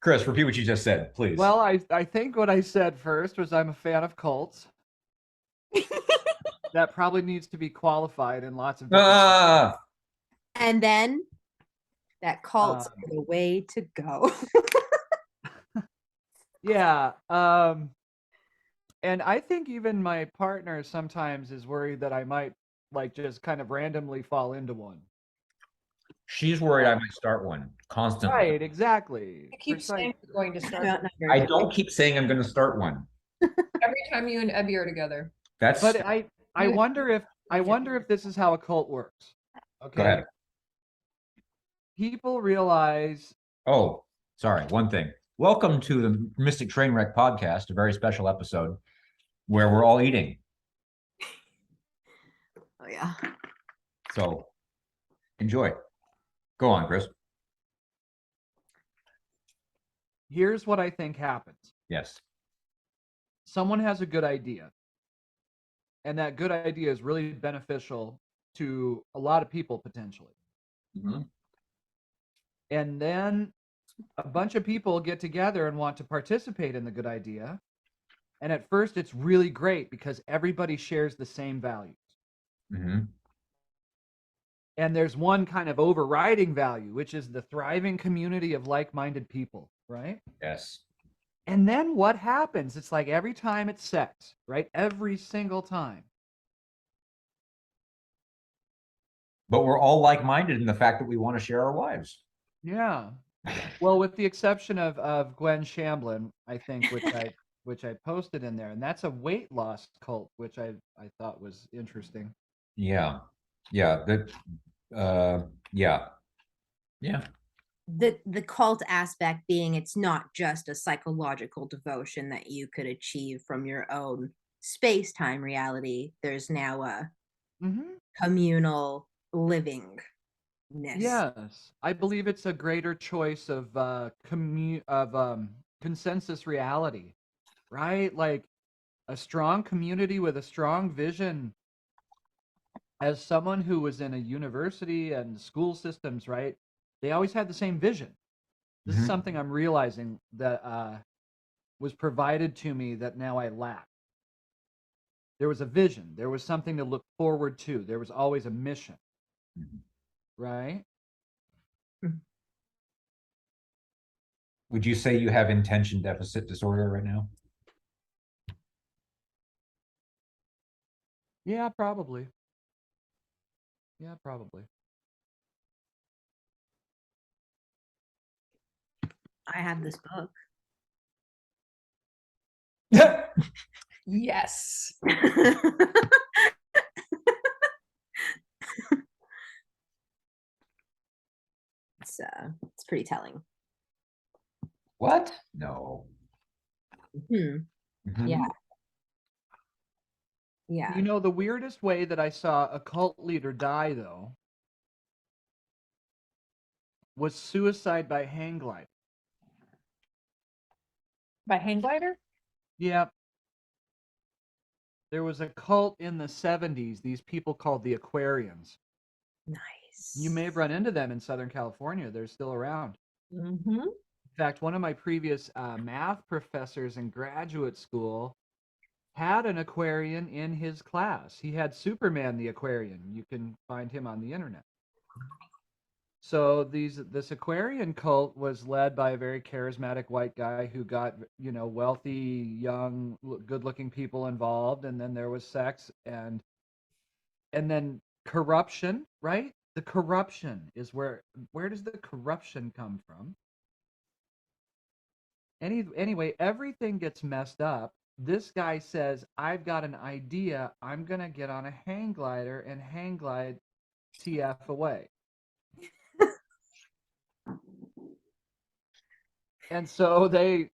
Chris, repeat what you just said, please. Well, I think what I said first was I'm a fan of cults. That probably needs to be qualified in lots of different ways. Ah, And then that cult's Um, the way to go. yeah. And I think even my partner sometimes is worried that I might like just kind of randomly fall into one. she's worried I might start one constantly. Right, exactly. You keep saying you're going to start Not very I good. don't keep saying I'm going to start one. every time you and Ebby are together. That's But I You- wonder if this is how a cult works. go Okay. ahead. People realize Oh, sorry. One thing. Welcome to the Mystic Trainwreck podcast, a very special episode where we're all eating. Oh yeah. So enjoy. Go on, Chris. here's what I think happens. Yes. Someone has a good idea, and that good idea is really beneficial to a lot of people potentially. Mhm. And then a bunch of people get together and want to participate in the good idea. And at first, it's really great because everybody shares the same values. Mhm. And there's one kind of overriding value, which is the thriving community of like minded people, right? Yes. And then what happens? It's like every time it's set, right? Every single time. But we're all like-minded in the fact that we want to share our lives. Yeah. Well, with the exception of Gwen Shamblin, I think, which I posted in there, and that's a weight loss cult, which I thought was interesting. Yeah. Yeah. That yeah. Yeah. The cult aspect being it's not just a psychological devotion that you could achieve from your own space-time reality. There's now a Mm-hmm. communal livingness. Yes, I believe it's a greater choice of consensus reality, right? Like a strong community with a strong vision. As someone who was in a university and school systems, right? They always had the same vision. This is Mhm. something I'm realizing that was provided to me that now I lack. There was a vision. There was something to look forward to. There was always a mission, Mhm. right? Would you say you have intention deficit disorder right now? Yeah, probably. Yeah, probably. I have this book. Yes. It's pretty telling. What? No. Mhm. Mhm. Yeah. Yeah. You know, the weirdest way that I saw a cult leader die, though, was suicide by hang glide. By hang glider? Yeah. There was a cult in the 70s, these people called the Aquarians. Nice. You may have run into them in Southern California. They're still around. Mm-hmm. In fact, one of my previous math professors in graduate school had an Aquarian in his class. He had Superman the Aquarian. You can find him on the internet. So this Aquarian cult was led by a very charismatic white guy who got, wealthy, young, good-looking people involved, and then there was sex and then corruption, right? The corruption is where does the corruption come from? Anyway, everything gets messed up. This guy says, "I've got an idea. I'm going to get on a hang glider and hang glide TF away." And so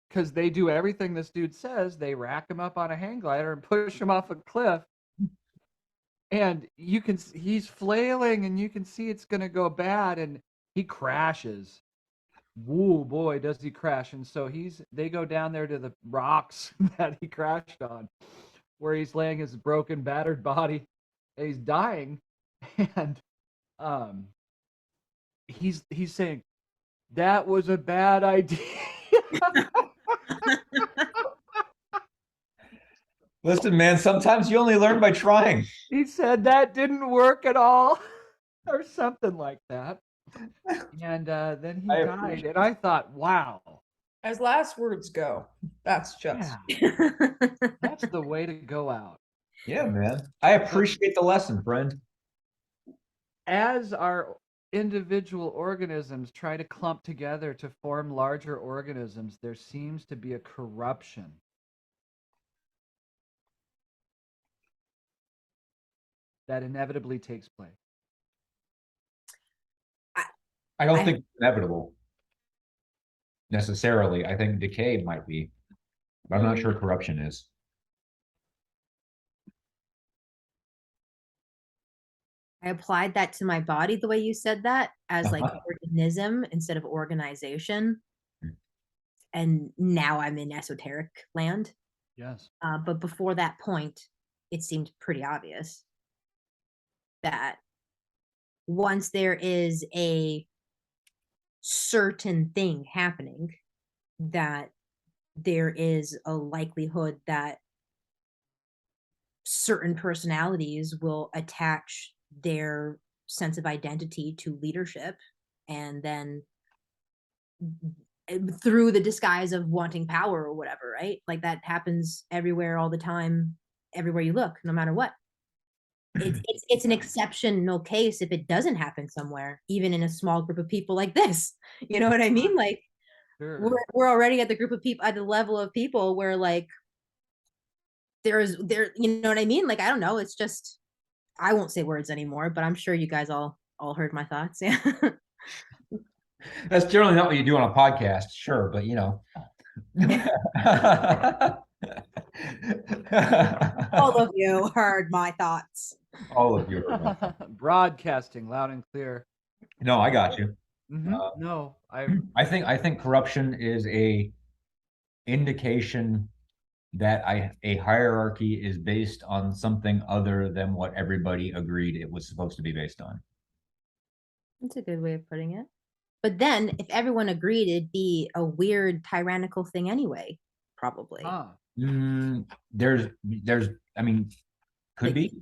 because they do everything this dude says, they rack him up on a hang glider and push him off a cliff. And he's flailing, and you can see it's gonna go bad, and he crashes. Woo boy, does he crash! And so they go down there to the rocks that he crashed on, where he's laying his broken, battered body, and he's dying, and um, he's saying that was a bad idea. Listen, man, sometimes you only learn by trying. He said that didn't work at all, or something like that. And then he I died, and I thought, wow, As last words go, that's just. yeah, that's the way to go out. Yeah, man. I appreciate the lesson, friend. As our individual organisms try to clump together to form larger organisms, there seems to be a corruption. That inevitably takes place. I don't I- think it's inevitable necessarily. I think decay might be, but I'm not sure corruption is. I applied that to my body the way you said that as like Uh-huh. organism instead of organization. And now I'm in esoteric land. Yes. But before that point, it seemed pretty obvious that once there is a certain thing happening, that there is a likelihood that certain personalities will attach their sense of identity to leadership, and then through the disguise of wanting power or whatever, right? Like that happens everywhere all the time, everywhere you look, no matter what. It's an exceptional case if it doesn't happen somewhere, even in a small group of people like this. You know what I mean? Like Sure. we're already at the group of people, at the level of people where like you know what I mean? Like I don't know, it's just I won't say words anymore, but I'm sure you guys all heard my thoughts. Yeah. That's generally not what you do on a podcast, sure, but you know. All of you heard my thoughts. All of you. Broadcasting loud and clear. No, I got you. No, I think corruption is a indication that a hierarchy is based on something other than what everybody agreed it was supposed to be based on. That's a good way of putting it. But then if everyone agreed, it'd be a weird tyrannical thing anyway, probably. There's, I mean, could Like, be.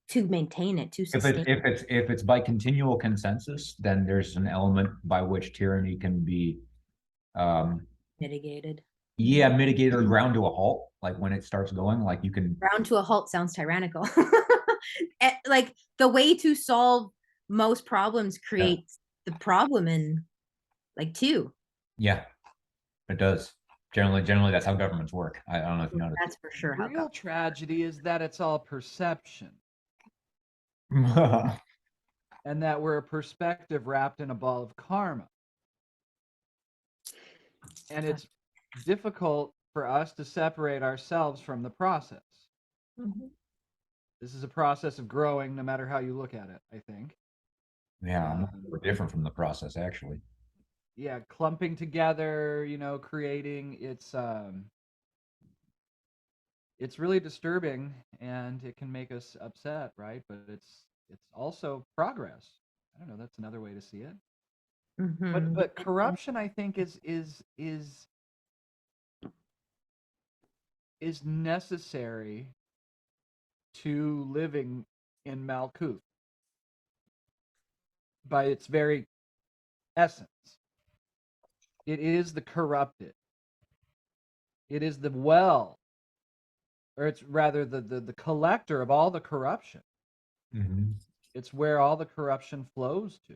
to maintain it, to If sustain if it's by continual consensus, then there's an element by which tyranny can be, mitigated. yeah, mitigated or ground to a halt. Like when it starts going, like you can. Ground to a halt sounds tyrannical. Like the way to solve most problems creates the problem in like two. Yeah, it does. Generally, that's how governments work. I don't know if you noticed. That's for sure how real tragedy is that it's all perception, and that we're a perspective wrapped in a ball of karma. And it's difficult for us to separate ourselves from the process. Mhm. This is a process of growing, no matter how you look at it, I think. Yeah, we're different from the process, actually. Yeah, clumping together, creating it's really disturbing, and it can make us upset, right? But it's also progress. I don't know, that's another way to see it. But corruption, I think, is necessary to living in Malkuth by its very essence. It is the corrupted. It is the well, or it's rather the collector of all the corruption. Mm-hmm. It's where all the corruption flows to.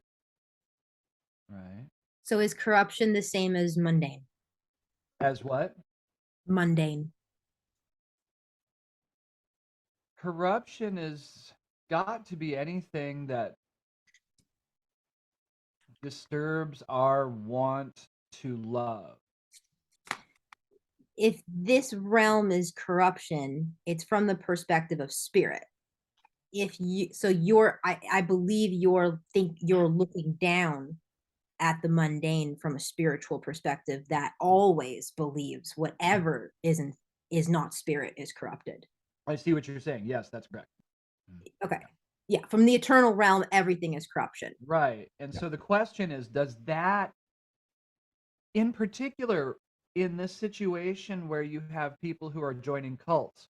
Right. So is corruption the same as mundane? As what? Mundane. Corruption is got to be anything that disturbs our want to love. If this realm is corruption, it's from the perspective of spirit. I believe you're looking down at the mundane from a spiritual perspective that always believes whatever is not spirit is corrupted. I see what you're saying. Yes, that's correct. Okay. Yeah, from the eternal realm, everything is corruption. Right. And so the question is, does that, in particular, in this situation where you have people who are joining cults,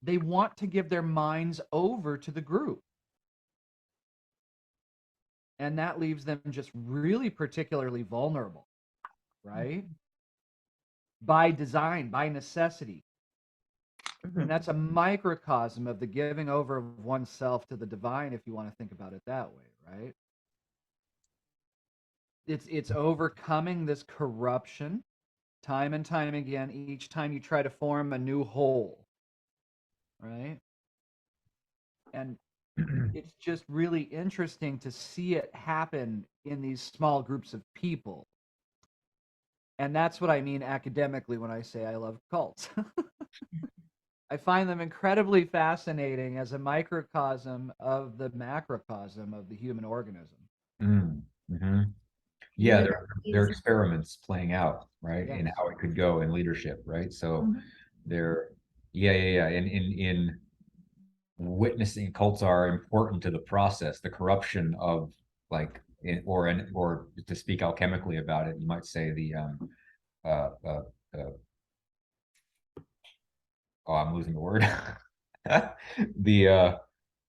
they want to give their minds over to the group. And that leaves them just really particularly vulnerable, right? By design, by necessity. And that's a microcosm of the giving over of oneself to the divine, if you want to think about it that way, right? It's overcoming this corruption time and time again, each time you try to form a new whole, right? And it's just really interesting to see it happen in these small groups of people. And that's what I mean academically when I say I love cults. I find them incredibly fascinating as a microcosm of the macrocosm of the human organism. Mm-hmm. Yeah, Even they're these- experiments playing out, right? In Yes. how it could go in leadership, right? So Mhm. they're yeah. In witnessing cults are important to the process, the corruption of like or to speak alchemically about it, you might say the uh uh, uh oh, I'm losing the word. The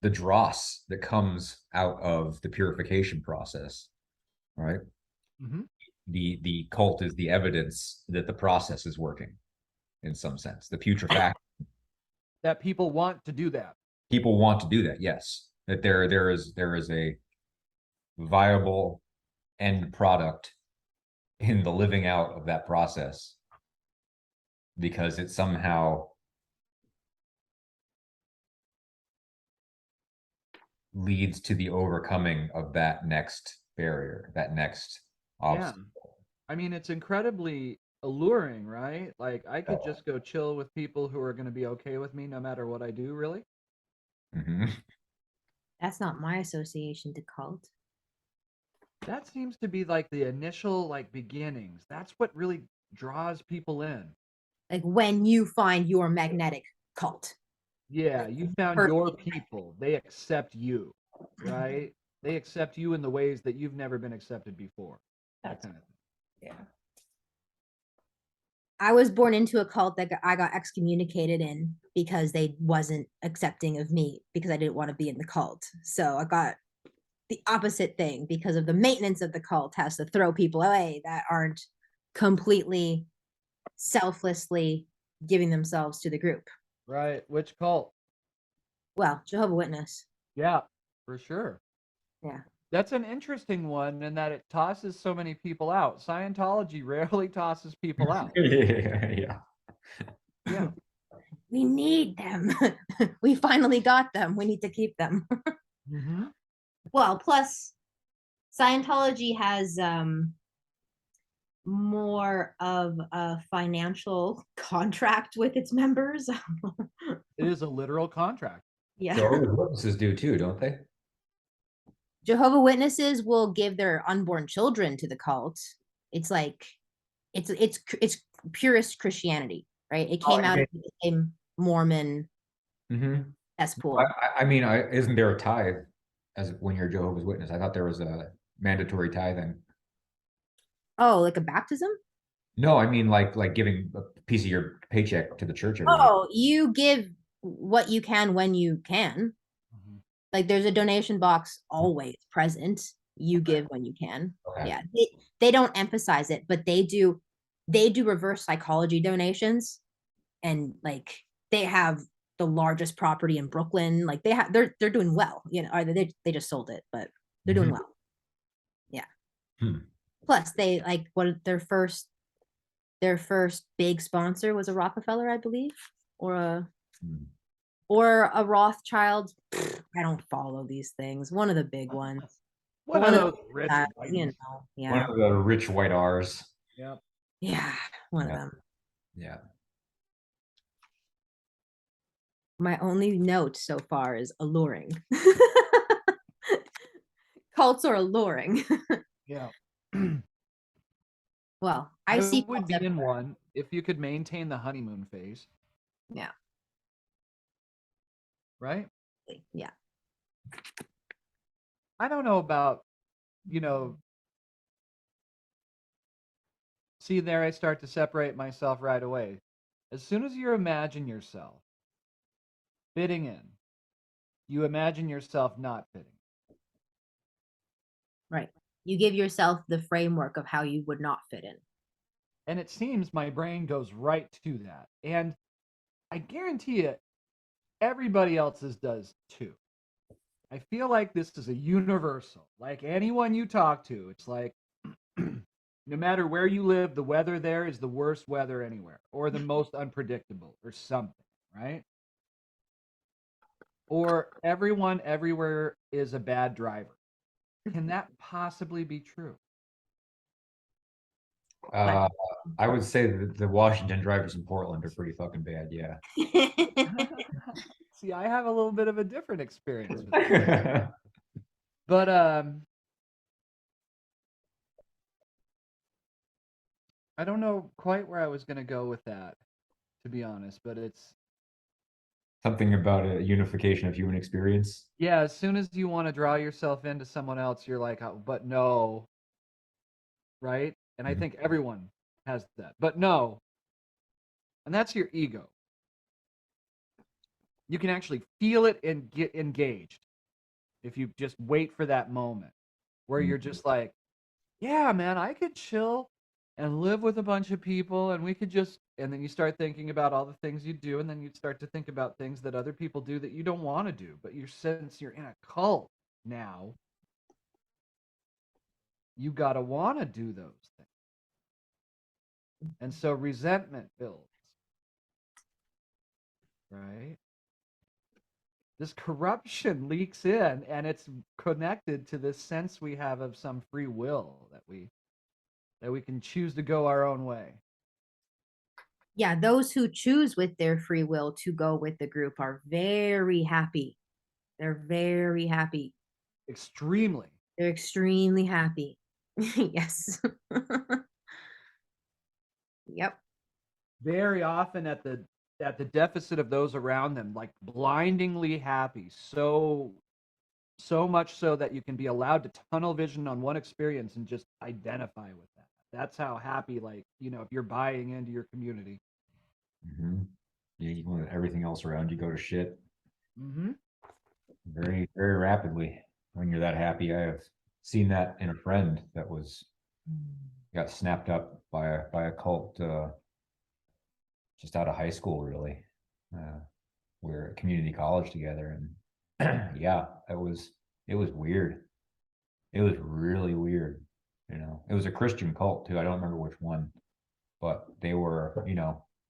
the dross that comes out of the purification process, right? Mm-hmm. The cult is the evidence that the process is working in some sense. The putrefaction. That people want to do that. People want to do that, yes. That there is a viable end product in the living out of that process because it somehow leads to the overcoming of that next barrier, that next obstacle. I mean, it's incredibly alluring, right? Like, I could Oh. just go chill with people who are going to be okay with me no matter what I do, really. Mhm. That's not my association to cult. That seems to be like the initial, like, beginnings. That's what really draws people in. Like when you find your magnetic cult. Yeah, you found Perfect. your people. They accept you, right? They accept you in the ways that you've never been accepted before. That That's kind of thing. yeah. I was born into a cult that I got excommunicated in because they wasn't accepting of me because I didn't want to be in the cult. So I got the opposite thing because of the maintenance of the cult has to throw people away that aren't completely selflessly giving themselves to the group. Right. Which cult? Well, Jehovah Witness. Yeah, for sure. Yeah. That's an interesting one in that it tosses so many people out. Scientology rarely tosses people out. Yeah. Yeah. We need them. We finally got them. We need to keep them. Mm-hmm. Well, plus Scientology has more of a financial contract with its members. It is a literal contract. Yeah. Jehovah's Witnesses do too, don't they? Jehovah Witnesses will give their unborn children to the cult. It's like it's purist Christianity, right? It came out of the same Mormon Mm-hmm. cesspool. I mean, isn't there a tithe as when you're a Jehovah's Witness? I thought there was a mandatory tithing. Oh, like a baptism? No, I mean like giving a piece of your paycheck to the church every week. Oh, you give what you can when you can. Mhm. Like there's a donation box always present. You give when you can. Okay. Yeah. They don't emphasize it, but they do reverse psychology donations. And like they have the largest property in Brooklyn. Like they're doing well, you know, or they just sold it, but they're doing Mhm. well. Yeah. Hmm. Plus they like what their first big sponsor was a Rockefeller, I believe, or a Hmm. Rothschild. I don't follow these things. One of the big ones. One One of of those rich you whites. know, One yeah. of the rich white R's. Yep. Yeah, one Yeah. of them. Yeah. My only note so far is alluring. Cults are alluring. Yeah. Well, I I see would cults be in everywhere. one if you could maintain the honeymoon phase, Yeah, right? yeah. I don't know about, you know, See, there I start to separate myself right away. As soon as you imagine yourself fitting in, you imagine yourself not fitting. Right. You give yourself the framework of how you would not fit in. And it seems my brain goes right to that. And I guarantee you, everybody else's does too. I feel like this is a universal. Like anyone you talk to, it's like no matter where you live, the weather there is the worst weather anywhere, or the most unpredictable, or something, right? Or everyone everywhere is a bad driver. Can that possibly be true? Uh, I would say that the Washington drivers in Portland are pretty fucking bad. Yeah. See, I have a little bit of a different experience with it. But I don't know quite where I was going to go with that, to be honest, but it's Something about a unification of human experience. yeah, as soon as you want to draw yourself into someone else, you're like, "Oh, but no," right? And I Mhm. think everyone has that. But no. And that's your ego. You can actually feel it and get engaged if you just wait for that moment where you're just like, yeah, man, I could chill and live with a bunch of people and we could just, and then you start thinking about all the things you do, and then you start to think about things that other people do that you don't want to do, but since you're in a cult now, you got to want to do those things. And so resentment builds, right? This corruption leaks in, and it's connected to this sense we have of some free will that we can choose to go our own way. Yeah, those who choose with their free will to go with the group are very happy. They're very happy. Extremely. They're extremely happy. Yes. Yep. Very often at the deficit of those around them, like blindingly happy, so much so that you can be allowed to tunnel vision on one experience and just identify with that. That's how happy, like, if you're buying into your community. Yeah, you want everything else around you go to shit Mm-hmm. very, very rapidly when you're that happy. I have seen that in a friend that got snapped up by a cult just out of high school, really. We're at community college together, and yeah, it was weird. It was really weird. It was a Christian cult too. I don't remember which one, but they were,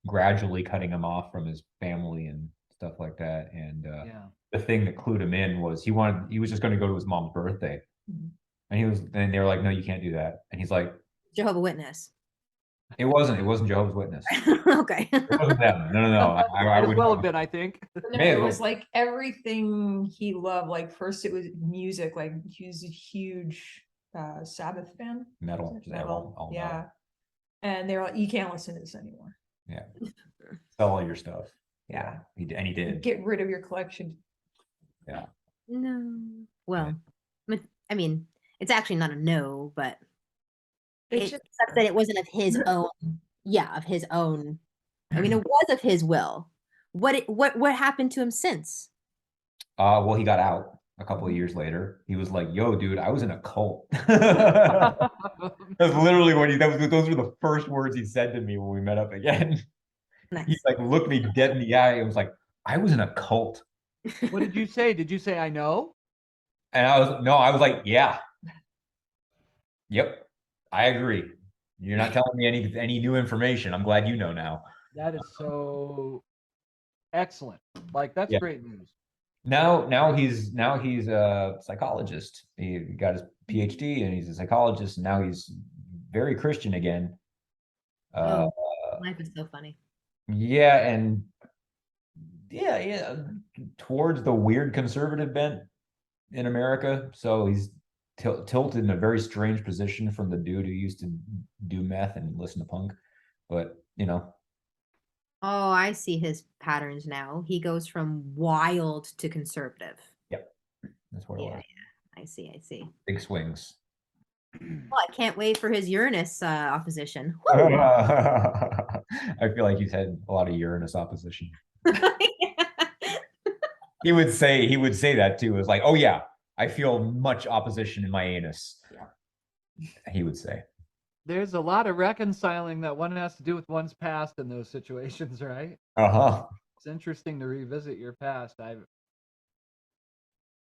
gradually cutting him off from his family and stuff like that. And Yeah. the thing that clued him in was he was just going to go to his mom's birthday, and they were like, "No, you can't do that." And he's like, Jehovah Witness. It wasn't Jehovah's Witness. Okay. It wasn't them. No. I Might as would well have been, I think. No, May as it well. was like everything he loved. Like first it was music, like he was a huge Sabbath fan. Metal, just all Yeah. metal. And they're like, you can't listen to this anymore. Yeah. Sell all your stuff. Yeah. He did. Get rid of your collection. Yeah. No. Well, I mean, it's actually not a no, but It's it just sucks that it wasn't of his own. Yeah, of his own. I mean, it was of his will. What happened to him since? Well, he got out a couple of years later. He was like, "Yo, dude, I was in a cult." That's literally what those were the first words he said to me when we met up again. Nice. He like looked me dead in the eye and was like, "I was in a cult." What did you say? Did you say I know? And I was like, "Yeah. Yep. I agree. You're not telling me any new information. I'm glad you know now." That is so excellent. Like that's Yeah. great news. Now he's a psychologist. He got his PhD and he's a psychologist, and now he's very Christian again. Oh, life is so funny. Yeah, and yeah, towards the weird conservative bent in America. So he's tilted in a very strange position from the dude who used to do meth and listen to punk. But Oh, I see his patterns now. He goes from wild to conservative. yep, that's what it was. Yeah. I see. Big swings. Oh, I can't wait for his Uranus opposition. I feel like he's had a lot of Uranus opposition. He would say that too. It's like, oh yeah, I feel much opposition in my anus. Yeah. He would say. There's a lot of reconciling that one has to do with one's past in those situations, right? Uh-huh. It's interesting to revisit your past.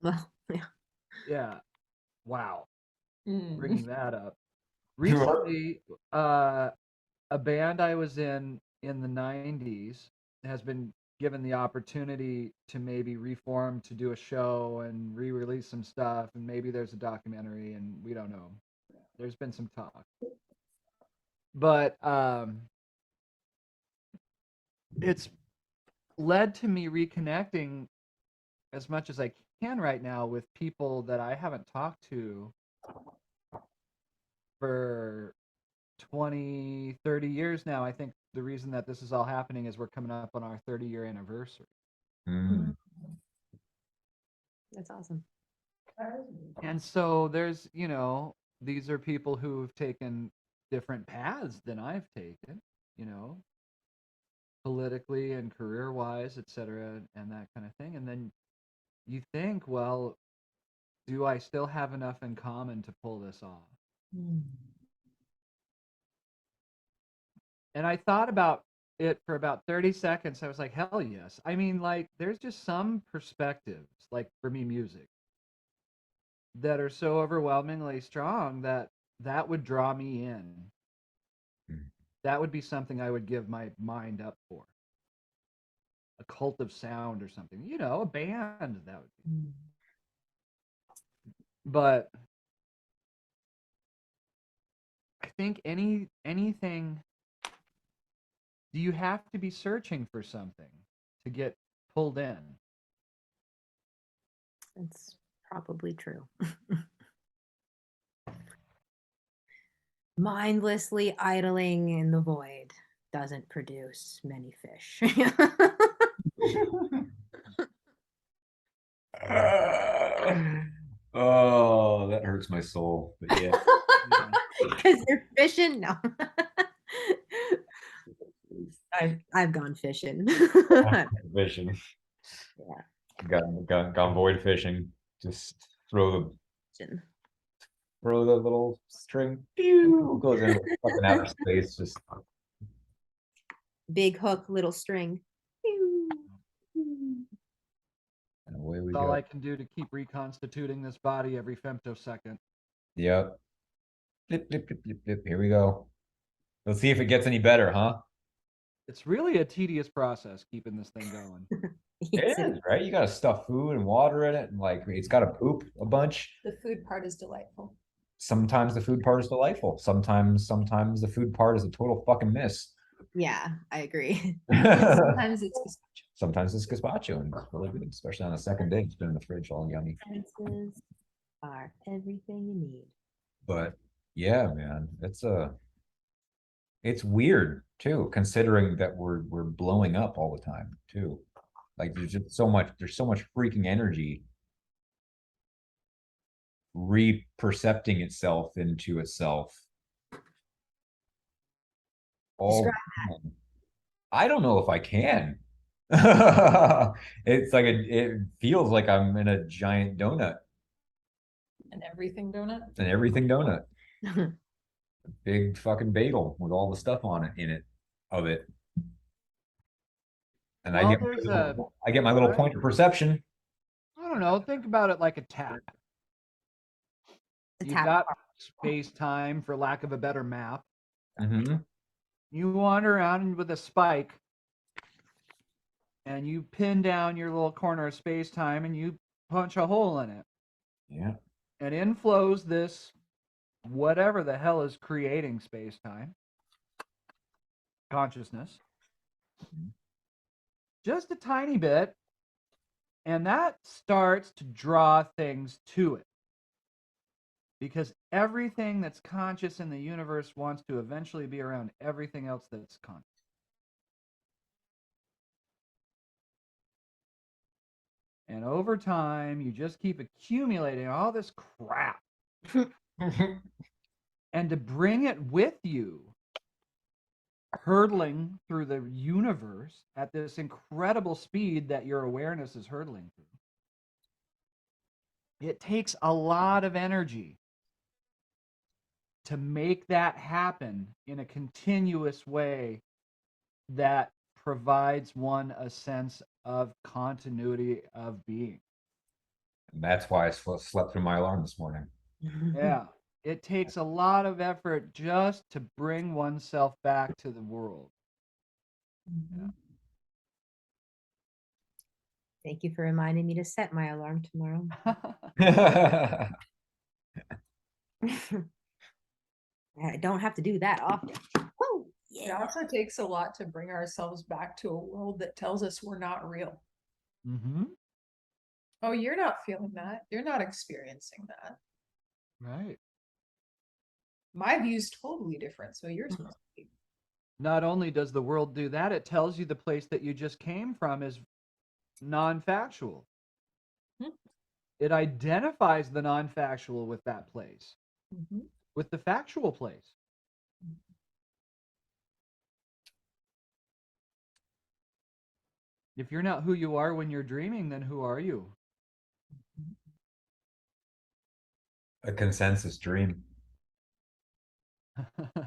Well, yeah. Yeah. Wow. Mm. Bringing that up. Recently, a band I was in the 90s has been given the opportunity to maybe reform to do a show and re-release some stuff, and maybe there's a documentary, and we don't know. There's been some talk. But it's led to me reconnecting as much as I can right now with people that I haven't talked to for 20, 30 years now. I think the reason that this is all happening is we're coming up on our 30-year anniversary. Mm. That's awesome. And so there's, these are people who've taken different paths than I've taken, politically and career-wise, et cetera, and that kind of thing. And then you think, well, do I still have enough in common to pull this off? Mm. And I thought about it for about 30 seconds. I was like, hell yes. I mean, like, there's just some perspectives, like for me, music, that are so overwhelmingly strong that would draw me in. Mm. That would be something I would give my mind up for. A cult of sound or something, a band that would be. Mm. But I think anything, do you have to be searching for something to get pulled in? That's probably true. Mindlessly idling in the void doesn't produce many fish. Oh, that hurts my soul. But yeah. Because you're fishing? No. I've gone fishing. Fishing. Yeah. Gone void fishing. Just throw Fishing. the little string. Pew, goes into fucking outer space. Just Big hook, little string. and away we That's all go. I can do to keep reconstituting this body every femtosecond. Yep. Blip, blip, blip, blip, blip. Here we go. Let's see if it gets any better, huh? It's really a tedious process keeping this thing going. Yes, It is, right? You gotta stuff food and water in it, and like it's gotta poop a bunch. The food part is delightful. Sometimes the food part is delightful. Sometimes the food part is a total fucking miss. yeah, I agree. Sometimes it's gazpacho. Sometimes it's gazpacho and it's really good, especially on the second day. It's been in the fridge all yummy. Senses are everything you need. But yeah, man, it's weird too, considering that we're blowing up all the time too. Like there's so much freaking energy repercepting itself into itself. All the time. I don't know if I can. It's like it feels like I'm in a giant donut, And everything donut. an everything donut. Big fucking bagel with all the stuff on it of it. And Well, there's I get my little point of perception. I don't know, think about it like a tap. The You've tap got space-time, for lack of a better map. Mm-hmm. You wander around with a spike and you pin down your little corner of space-time and you punch a hole in it. Yeah. And in flows this whatever the hell is creating space-time. Consciousness. Just a tiny bit. And that starts to draw things to it. Because everything that's conscious in the universe wants to eventually be around everything else that's conscious. And over time, you just keep accumulating all this crap. and to bring it with you, hurtling through the universe at this incredible speed that your awareness is hurtling through. It takes a lot of energy to make that happen in a continuous way that provides one a sense of continuity of being. And that's why I slept through my alarm this morning. Yeah. It takes a lot of effort just to bring oneself back to the world. Mhm. Thank you for reminding me to set my alarm tomorrow. I don't have to do that often. Woo! It Yeah. also takes a lot to bring ourselves back to a world that tells us we're not real. Mm-hmm. Oh, you're not feeling that. You're not experiencing that. Right. My view's totally different, so yours must be. Not only does the world do that, it tells you the place that you just came from is non-factual. Hmm. It identifies the non-factual with that place, Mhm. with the factual place. If you're not who you are when you're dreaming, then who are you? A consensus dream.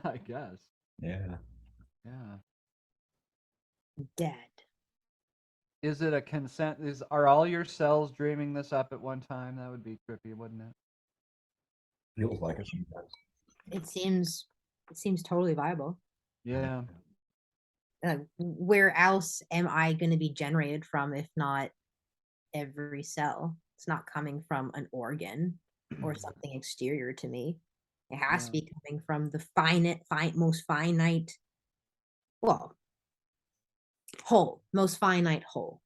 I guess. Yeah. Yeah. Dead. Is it a consent? Are all your cells dreaming this up at one time? That would be trippy, wouldn't it? Feels like it sometimes. It seems totally viable. Yeah. Where else am I going to be generated from if not every cell? It's not coming from an organ or something exterior to me. It has to Yeah. be coming from the most finite, well, most finite whole.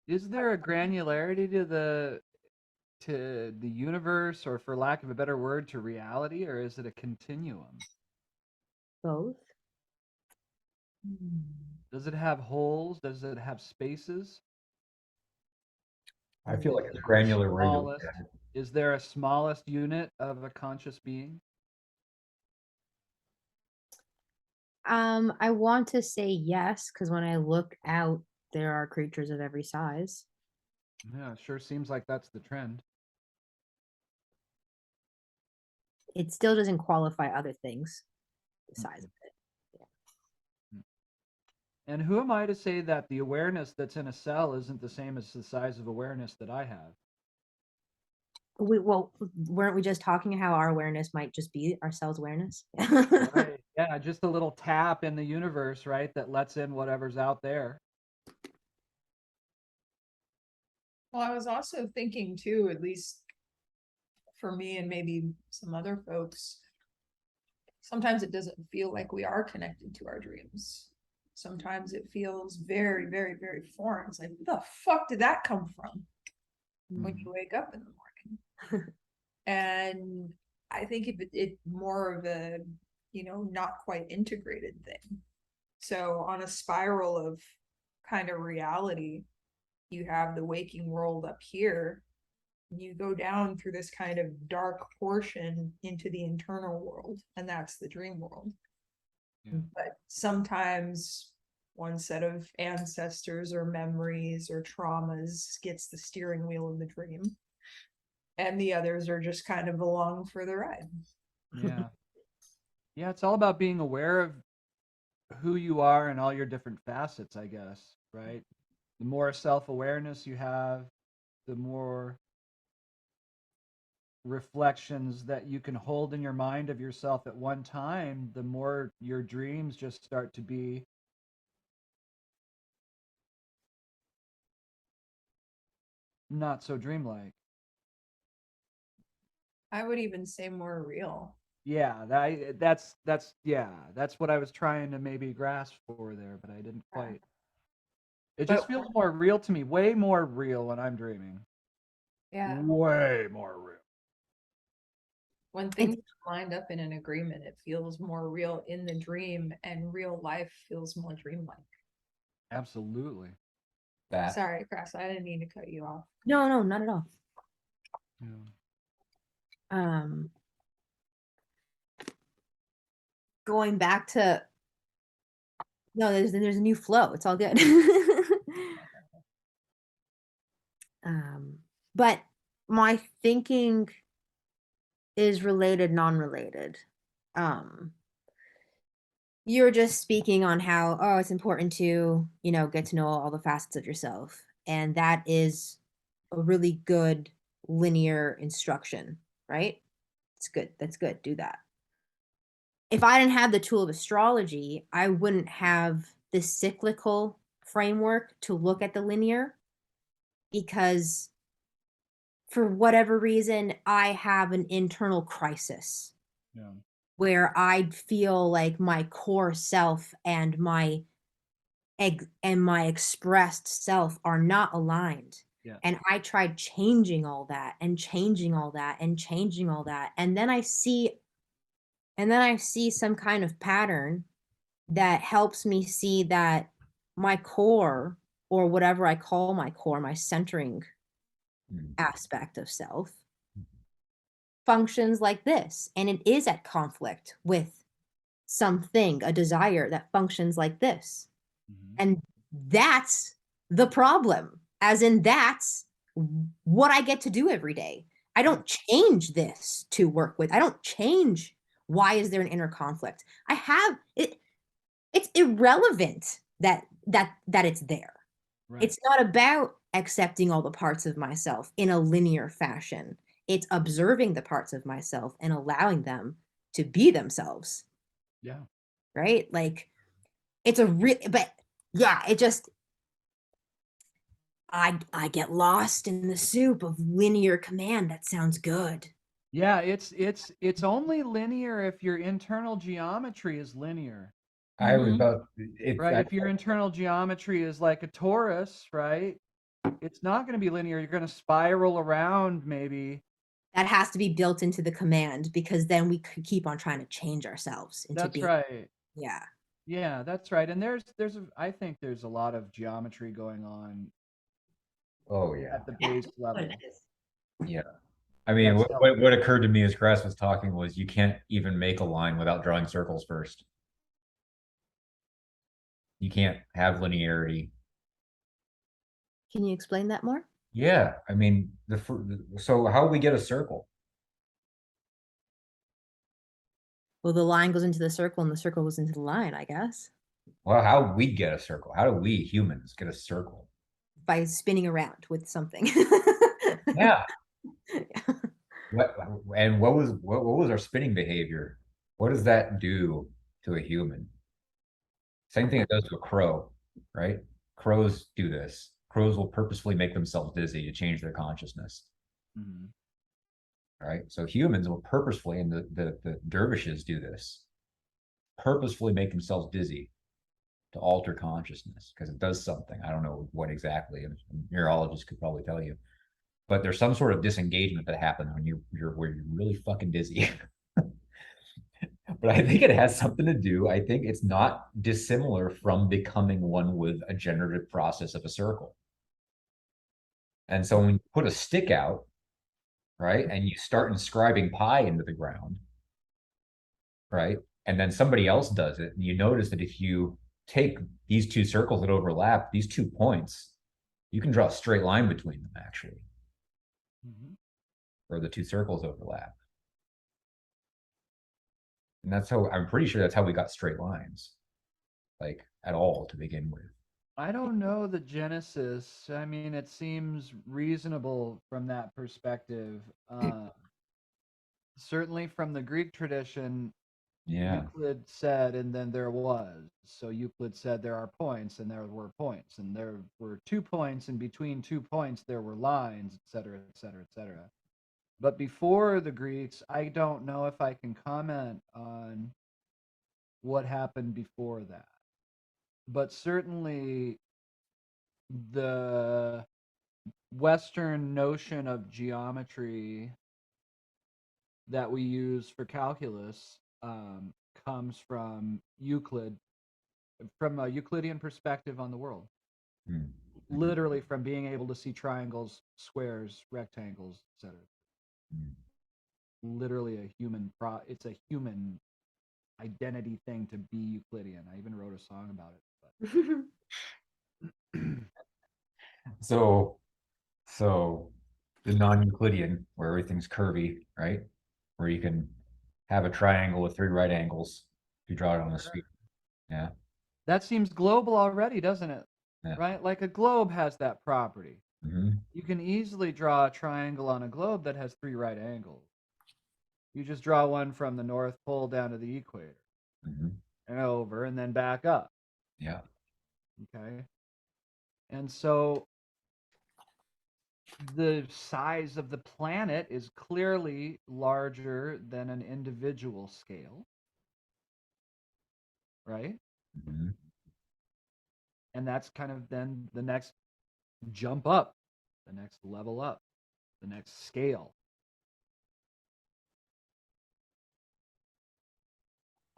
Is there a granularity to the universe, or for lack of a better word, to reality, or is it a continuum? Both. Does it have holes? Does it have spaces? I feel like Is it's there a granular where you look smallest? at it. Is there a smallest unit of a conscious being? I want to say yes, because when I look out, there are creatures of every size. Yeah, it sure seems like that's the trend. It still doesn't qualify other things, the size of it. And who am I to say that the awareness that's in a cell isn't the same as the size of awareness that I have? Weren't we just talking how our awareness might just be our cell's awareness? Right. Yeah, just a little tap in the universe, right, that lets in whatever's out there. Well, I was also thinking too, at least for me and maybe some other folks, sometimes it doesn't feel like we are connected to our dreams. Sometimes it feels very, very, very foreign. It's like, where the fuck did that come from? When you wake up in the morning. And I think it more of a, not quite integrated thing. So on a spiral of kind of reality, you have the waking world up here. You go down through this kind of dark portion into the internal world, and that's the dream world. Yeah. But sometimes one set of ancestors or memories or traumas gets the steering wheel of the dream, and the others are just kind of along for the ride. Yeah. Yeah, it's all about being aware of who you are and all your different facets, I guess, right? The more self-awareness you have, the more reflections that you can hold in your mind of yourself at one time, the more your dreams just start to be not so dreamlike. I would even say more real. Yeah, that's what I was trying to maybe grasp for there, but I didn't Yeah. quite. It But- just feels more real to me, way more real when I'm dreaming. Yeah. Way more real. When things are lined up in an agreement, it feels more real in the dream, and real life feels more dreamlike. Absolutely. That. Sorry, Chris, I didn't mean to cut you off. No, not at all. Yeah. um going back to no, there's a new flow. It's all good. um but my thinking is related, non-related. Um you're just speaking on how, oh, it's important to, get to know all the facets of yourself. And that is a really good linear instruction, right? It's good. That's good. Do that. If I didn't have the tool of astrology, I wouldn't have this cyclical framework to look at the linear because for whatever reason, I have an internal crisis Yeah. where I feel like my core self and my expressed self are not aligned. Yeah. And I tried changing all that and changing all that and changing all that. And then I see some kind of pattern that helps me see that my core, or whatever I call my core, my centering Mm. aspect of self, functions like this. And it is at conflict with something, a desire that functions like this. Mhm. And that's the problem, as in that's what I get to do every day. I don't change this to work with. I don't change why is there an inner conflict. I have it. It's irrelevant that it's there. Right. It's not about accepting all the parts of myself in a linear fashion. It's observing the parts of myself and allowing them to be themselves, Yeah. right? Like it's a real, but yeah, it just I get lost in the soup of linear command. That sounds good. Yeah, it's only linear if your internal geometry is linear. I was Mhm. about it. Right? If your internal geometry is like a torus, right? It's not going to be linear. You're going to spiral around maybe. That has to be built into the command because then we could keep on trying to change ourselves into That's being. right. Yeah. Yeah, that's right. And I think there's a lot of geometry going on Oh yeah, at the Yeah. base That's what level. it is. yeah. I mean, That's what occurred to me as Grass was talking was you can't even make a line without drawing circles first. You can't have linearity. Can you explain that more? Yeah, I mean, so how we get a circle? Well, the line goes into the circle and the circle goes into the line, I guess, Well, how we get a circle? How do we humans get a circle? by spinning around with something. Yeah. What and what was our spinning behavior? What does that do to a human? Same thing it does to a crow, right? Crows do this. Crows will purposefully make themselves dizzy to change their consciousness, Mhm. right? So humans will purposefully, and the dervishes do this, purposefully make themselves dizzy to alter consciousness because it does something. I don't know what exactly, and a neurologist could probably tell you. But there's some sort of disengagement that happens when you're really fucking dizzy. But I think it has something to do. I think it's not dissimilar from becoming one with a generative process of a circle. And so when you put a stick out, right, and you start inscribing pi into the ground, right, and then somebody else does it, and you notice that if you take these two circles that overlap, these 2 points, you can draw a straight line between them actually, Mhm. or the two circles overlap. And that's how I'm pretty sure that's how we got straight lines, like at all to begin with. I don't know the genesis. I mean, it seems reasonable from that perspective. Certainly from the Greek tradition, Yeah. Euclid said, and then there was. So Euclid said there are points, and there were points, and there were 2 points, and between 2 points there were lines, etc., etc., etc. But before the Greeks, I don't know if I can comment on what happened before that. But certainly the Western notion of geometry that we use for calculus comes from Euclid, from a Euclidean perspective on the world. Hmm. Literally from being able to see triangles, squares, rectangles, etc. Hmm. literally a human it's a human identity thing to be Euclidean. I even wrote a song about it. So, so the non-Euclidean, where everything's curvy, right? Where you can have a triangle with 3 right angles if you draw it on a sphere. Yeah. That seems global already, doesn't it? Yeah. Right? Like a globe has that property. Mhm. You can easily draw a triangle on a globe that has 3 right angles. You just draw one from the North Pole down to the equator Mhm. and over and then back up. Yeah. Okay. And so the size of the planet is clearly larger than an individual scale, right? Mhm. And that's kind of then the next jump up, the next level up, the next scale.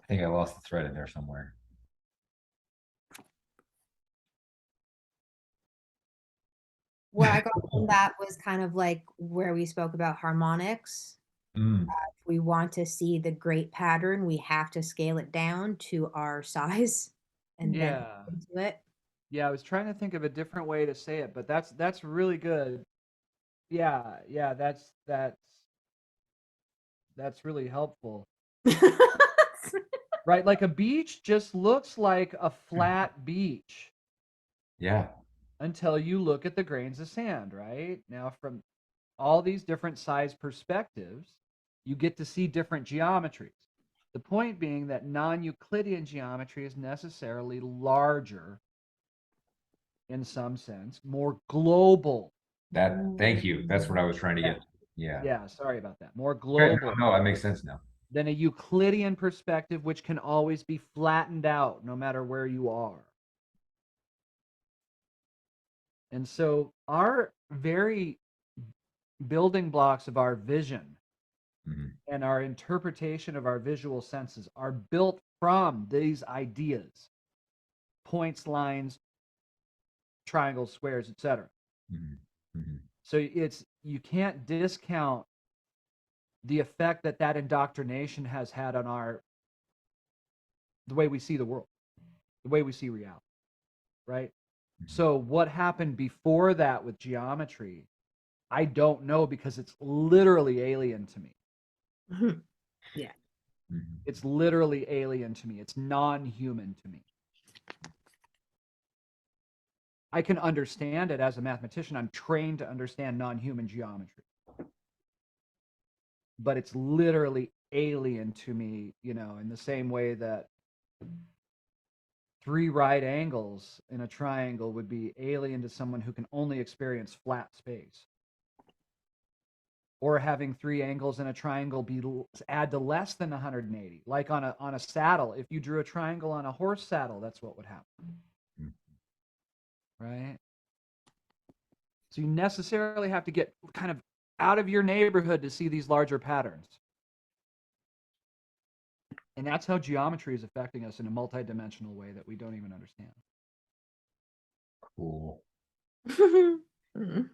I think I lost the thread in there somewhere. What I got from that was kind of like where we spoke about harmonics. Mm. If we want to see the great pattern, we have to scale it down to our size and then Yeah. into it. Yeah, I was trying to think of a different way to say it, but that's really good. Yeah, yeah, that's really helpful. Right? Like a beach just looks like a flat beach Yeah. until you look at the grains of sand, right? Now, from all these different size perspectives, you get to see different geometries. The point being that non-Euclidean geometry is necessarily larger in some sense, more global. Thank you. That's what I was trying to get. Yeah. Yeah, sorry about that. More Okay, global no, that makes sense now. than a Euclidean perspective, which can always be flattened out no matter where you are. And so our very building blocks of our vision Mhm. and our interpretation of our visual senses are built from these ideas: points, lines, triangles, squares, etc. Mhm. Mhm. So you can't discount the effect that that indoctrination has had on the way we see the world, the way we see reality, right? Mhm. So what happened before that with geometry, I don't know, because it's literally alien to me. Yeah. Mhm. It's literally alien to me. It's non-human to me. I can understand it as a mathematician. I'm trained to understand non-human geometry. But it's literally alien to me, in the same way that 3 right angles in a triangle would be alien to someone who can only experience flat space. Or having 3 angles in a triangle add to less than 180. Like on a saddle, if you drew a triangle on a horse saddle, that's what would happen. Mhm. Right? So you necessarily have to get kind of out of your neighborhood to see these larger patterns. And that's how geometry is affecting us in a multidimensional way that we don't even understand. Cool. Mhm.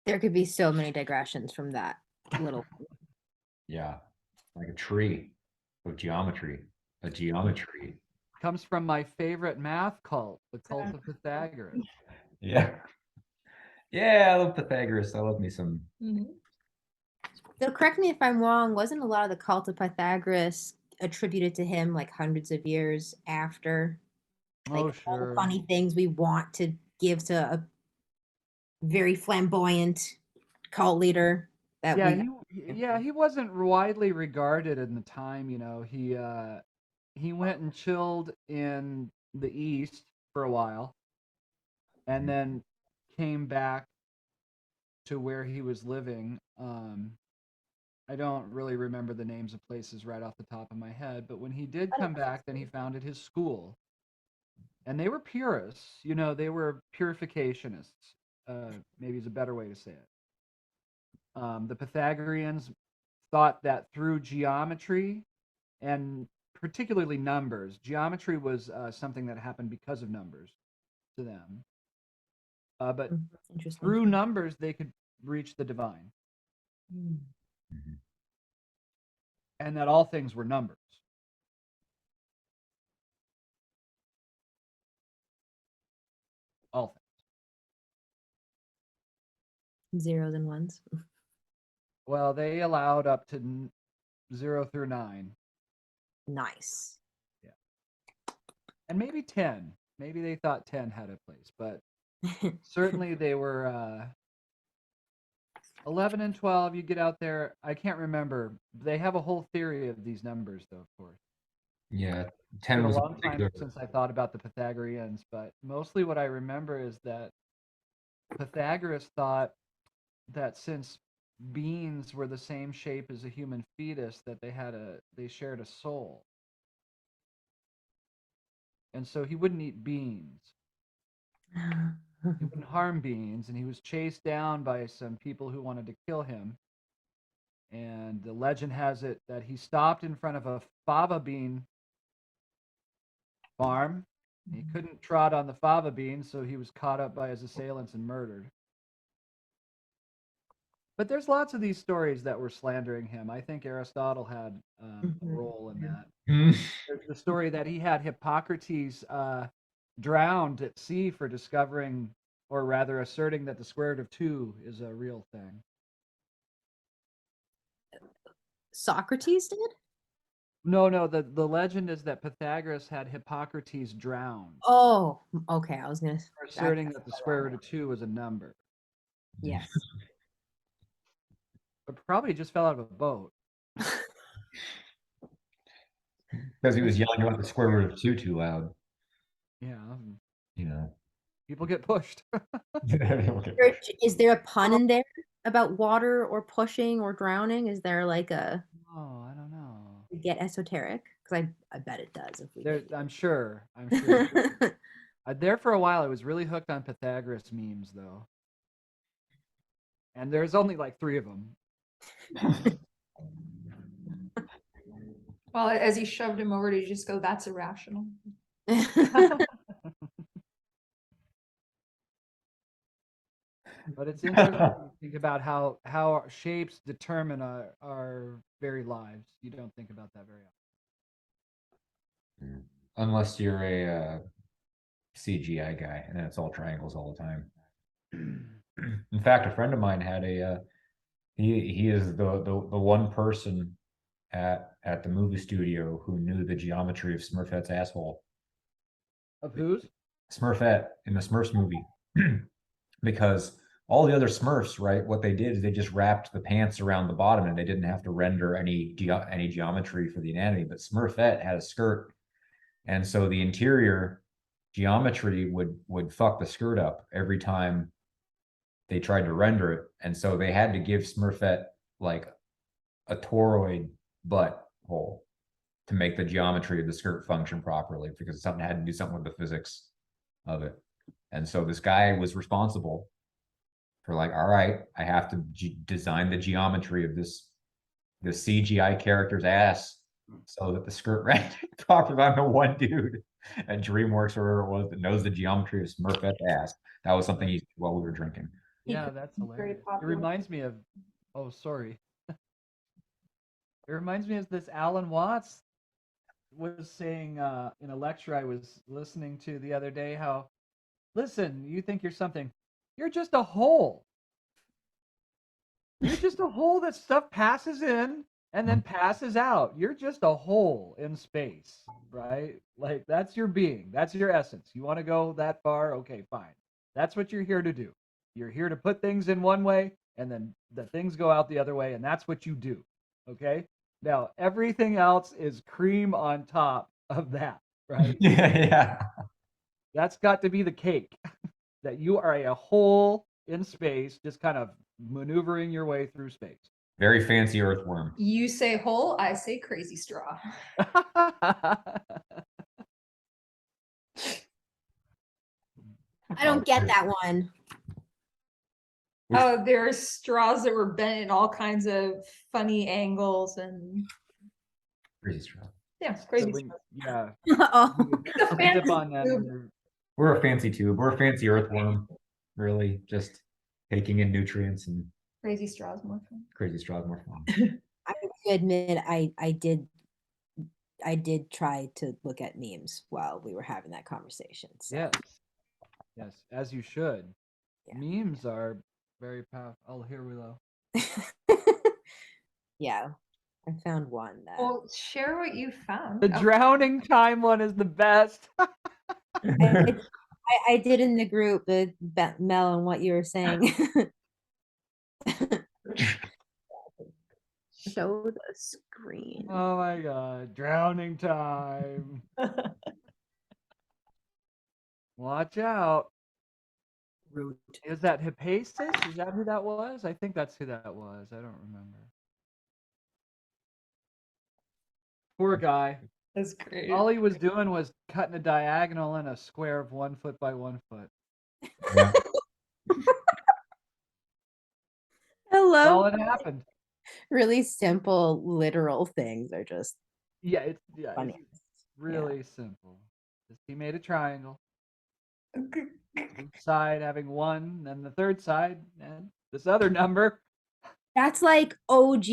There could be so many digressions from that little. Yeah. Like a tree of geometry. A geometry. Comes from my favorite math cult, the cult of Pythagoras. Yeah. Yeah, I love Pythagoras. I love me some. Mhm. So correct me if I'm wrong, wasn't a lot of the cult of Pythagoras attributed to him like hundreds of years after? Like Oh, all the sure. funny things we want to give to a very flamboyant cult leader that Yeah, we he wasn't widely regarded in the time, he went and chilled in the East for a while and then came back to where he was living. I don't really remember the names of places right off the top of my head, but when he did come back, then he founded his school. And they were purists, they were purificationists, maybe is a better way to say it. The Pythagoreans thought that through geometry and particularly numbers, geometry was something that happened because of numbers to them. But interesting. through numbers, they could reach the divine, Mm. Mhm. and that all things were numbers. All things. Zeros and ones. Well, they allowed up to 0 through 9, Nice. and maybe 10. Maybe they thought 10 had a place, but certainly they were 11 and 12. You get out there. I can't remember. They have a whole theory of these numbers, though, of course. Yeah, It's 10 been a was long time particular. since I thought about the Pythagoreans, but mostly what I remember is that Pythagoras thought that since beans were the same shape as a human fetus, that they shared a soul. And so he wouldn't eat beans. He wouldn't harm beans, and he was chased down by some people who wanted to kill him. And the legend has it that he stopped in front of a fava bean farm. He couldn't trot on the fava bean, so he was caught up by his assailants and murdered. But there's lots of these stories that were slandering him. I think Aristotle had a role in that. There's the story that he had Hippocrates drowned at sea for discovering, or rather asserting, that the square root of 2 is a real thing. Socrates did? No, the legend is that Pythagoras had Hippocrates drowned Oh, okay. I was gonna. for asserting that's that the what I square root wanted. of 2 was a number. Yes. But probably just fell out of a boat. Because he was yelling about the square root of 2 too loud, Yeah, you know. people get pushed. Is there a pun in there about water or pushing or drowning? Is there like a Oh, I don't know. get esoteric? Because I bet it does if we did. I'm sure. There for a while, I was really hooked on Pythagoras memes, though. And there's only like 3 of them. Well, as he shoved him over, did you just go, "That's irrational"? But it's interesting to think about how our shapes determine our very lives. You don't think about that very often. Unless you're a CGI guy, and then it's all triangles all the time. In fact, a friend of mine had he is the one person at the movie studio who knew the geometry of Smurfette's asshole. Of whose? Smurfette in the Smurfs movie. Because all the other Smurfs, right, what they did is they just wrapped the pants around the bottom and they didn't have to render any geometry for the anatomy. But Smurfette had a skirt, and so the interior geometry would fuck the skirt up every time they tried to render it. And so they had to give Smurfette like a toroid butt hole to make the geometry of the skirt function properly, because something had to do something with the physics of it. And so this guy was responsible for like, all right, I have to design the geometry of this CGI character's ass so that the skirt ran properly. I'm the one dude at DreamWorks or wherever it was that knows the geometry of Smurfette's ass. That was something he did while we were drinking. Yeah, that's Very hilarious. It popular. reminds me of, oh, sorry. It reminds me of this Alan Watts was saying in a lecture I was listening to the other day, how, listen, you think you're something, you're just a hole. You're just a hole that stuff passes in and then passes out. You're just a hole in space, right? Like, that's your being. That's your essence. You want to go that far? Okay, fine. That's what you're here to do. You're here to put things in one way, and then the things go out the other way, and that's what you do. Okay? Now, everything else is cream on top of that, right? Yeah. That's got to be the cake. That you are a hole in space, just kind of maneuvering your way through space. Very fancy earthworm. You say hole, I say crazy straw. I don't get that one. Oh, there's straws that were bent in all kinds of funny angles and Crazy straw. yeah, So crazy when- straw. yeah. Oh. It's a Dip fancy on that tube. when you're- We're a fancy tube. We're a fancy earthworm. Really, just taking in nutrients and Crazy straws more fun. crazy straws more fun. I have to admit, I did try to look at memes while we were having that conversation. So. Yes. Yes, as you should. Yeah. Memes are very powerful. Oh, here we go. Yeah, I found one that Well, share what you found. The Oh, drowning time one is the best. I did in the group, Mel, and what you were saying. Show the screen. Oh my god, drowning time. Watch out. Root. Is that Hephaestus? Is that who that was? I think that's who that was. I don't remember. Poor guy. That's great. All he was doing was cutting a diagonal in a square of 1 foot by 1 foot. Yeah. I love All it happened. really simple literal things are just Yeah, funny. it's really simple. Just he made a triangle. Each side having 1, then the third side, and this other number. That's like OG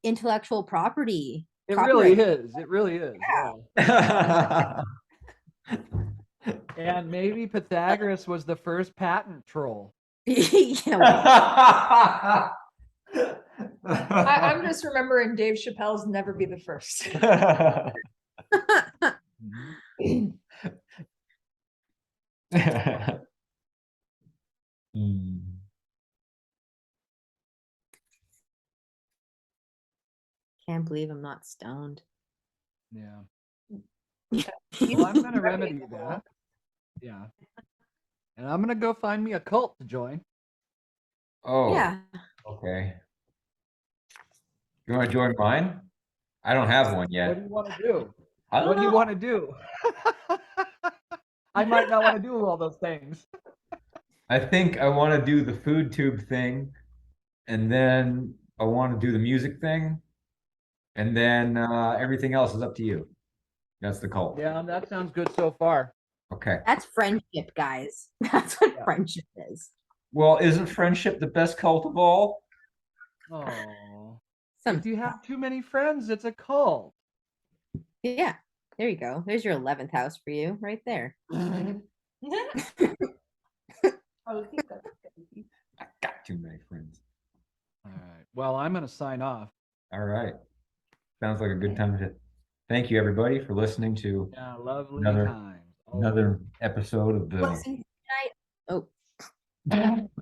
intellectual property. It really copyright. is. It really is. Yeah. And maybe Pythagoras was the first patent troll. Yeah, well, I'm just remembering Dave Chappelle's Never Be the First. Hmm. can't believe I'm not stoned. Yeah. Well, I'm gonna remedy that. Yeah. And I'm gonna go find me a cult to join. Oh, Yeah. okay. You want to join mine? I don't have one What do yet. you want to do? I don't What do you know. want to do? I might not want to do all those things. I think I want to do the food tube thing, and then I want to do the music thing, and then everything else is up to you. That's the cult. Yeah, that sounds good so far. Okay. That's friendship, guys. That's what Yeah. friendship is. Well, isn't friendship the best cult of all? Oh. Some, If you have too many friends, it's a cult. yeah, there you go. There's your 11th house for you right there. I would think that's crazy. I got too many friends. All right. Well, I'm gonna sign off. All right. Sounds like a good time to thank you everybody for listening to Yeah, lovely Another- times. another episode of the Blessings tonight. Oh,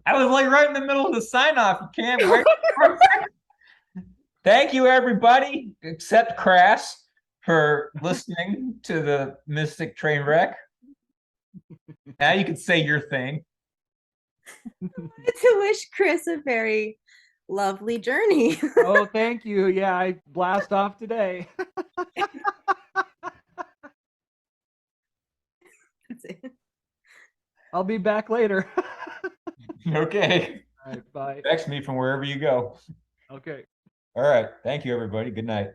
I was like right in the middle of the sign off. You can't wait. Thank you, everybody, except Crass, for listening to the Mystic Train Wreck. Now you can say your thing. to wish Chris a very lovely journey. Oh, thank you. Yeah, I blast off today. That's it. I'll be back later. Okay. All right, bye. Text me from wherever you go. Okay. All right. Thank you, everybody. Good night.